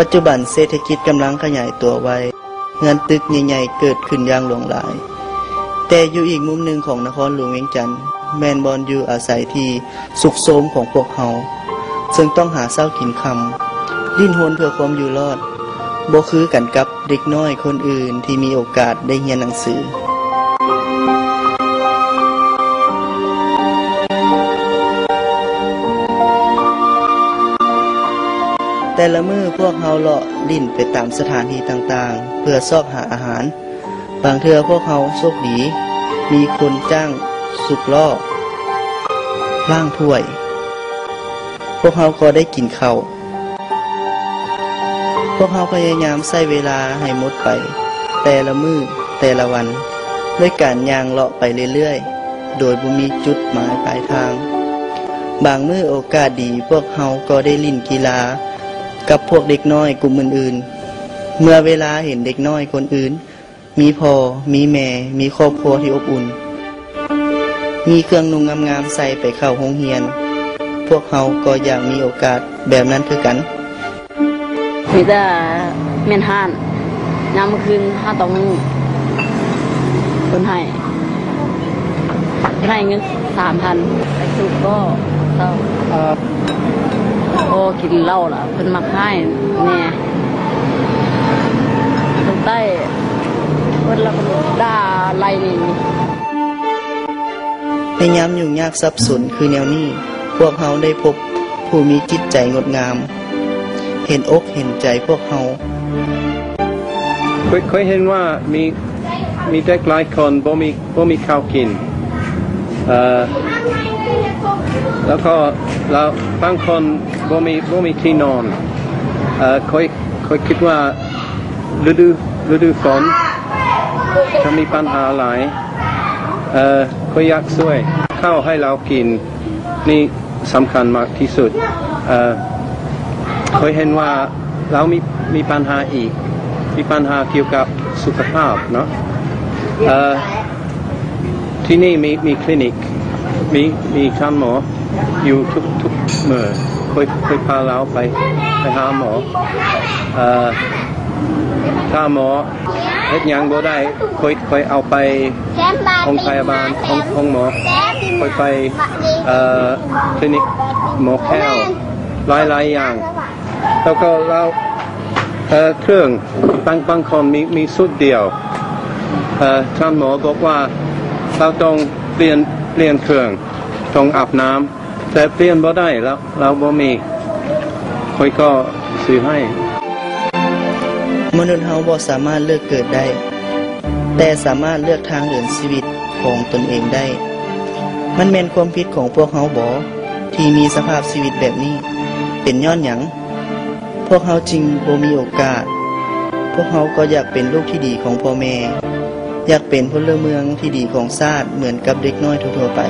ปัจจุบันเศรษฐกิจกำลังขยายตัวไวเงินตึกใหญ่ๆเกิดขึ้นอย่างหลวงหลายแต่อยู่อีกมุมหนึ่งของนครหลวงเวียงจันทน์แม่นบ่อนอยู่อาศัยที่สุขโสมของพวกเฮาซึ่งต้องหาเช้ากินค่ำดิ้นรนเพื่อความอยู่รอดบ่คือกันกับเด็กน้อยคนอื่นที่มีโอกาสได้เรียนหนังสือแต่ละมื้อพวกเฮาเลาะลิ้นไปตามสถานที่ต่างๆเพื่อซอกหาอาหารบางเทื่อพวกเฮาโชคดีมีคนจ้างสุกล่อล้างถ้วยพวกเฮาก็ได้กินข้าวพวกเฮาพยายามใช้เวลาให้หมดไปแต่ละมื้อแต่ละวันด้วยการย่างเลาะไปเรื่อยๆโดยบ่มีจุดหมายปลายทางบางมื้อโอกาสดีพวกเฮาก็ได้เล่นกีฬากับพวกเด็กน้อยกลุ่มอื่นๆเมื่อเวลาเห็นเด็กน้อยคนอื่นมีพ่อมีแม่มีครอบครัวที่อบอุ่นมีเครื่องนุ่งงามๆใส่ไปเข้าโรงเรียนพวกเฮาก็อยากมีโอกาสแบบนั้นคือกันมีแต่เมียนห้านยามมื้อคืนห้าต้องคนให้เงิน 3,000 ไปสุกก็เศร้าโอ้กินเหล้าล่ะเพิ่นมักให้แม่ตรงใต้เพิ่นละก็ด่าไล่นี่ในยามยุ่งยากสับสนคือแนวนี้พวกเฮาได้พบผู้มีจิตใจงดงามเห็นอกเห็นใจพวกเฮาเคยเห็นว่ามีเด็กหลายคนบ่มีข้าวกินแล้วก็แล้วบางคนบ่มีที่นอนเคยคิดว่าฤดูฝนจะมีปัญหาหลายก็อยากช่วยข้าวให้เรากินนี่สำคัญมากที่สุดเคยเห็นว่าเรามีปัญหาอีกมีปัญหาเกี่ยวกับสุขภาพเนาะที่นี่มีคลินิกมีท่านหมออยู่ทุกเมื่อเคยพาเราไปหาหมอถ้าหมอเฮ็ดหยังบ่ได้เคยเอาไปโรงพยาบาลของหมอเคยไปคลินิกหมอแก้วหลายอย่างแล้วก็เราเครื่องบางคนมีสุดเดียวท่านหมอบอกว่าเราต้องเปลี่ยนเครื่องต้องอาบน้ำแต่เปลี่ยนบ่ได้แล้วเราบ่มีค่อยก็ซื้อให้มนุษย์เฮาบ่สามารถเลือกเกิดได้แต่สามารถเลือกทางเดินชีวิตของตนเองได้มันแม่นความผิดของพวกเฮาบ่ที่มีสภาพชีวิตแบบนี้เป็นย้อนหยังพวกเฮาจริงบ่มีโอกาสพวกเฮาก็อยากเป็นลูกที่ดีของพ่อแม่อยากเป็นพลเมืองที่ดีของชาติเหมือนกับเด็กน้อยทั่วๆไป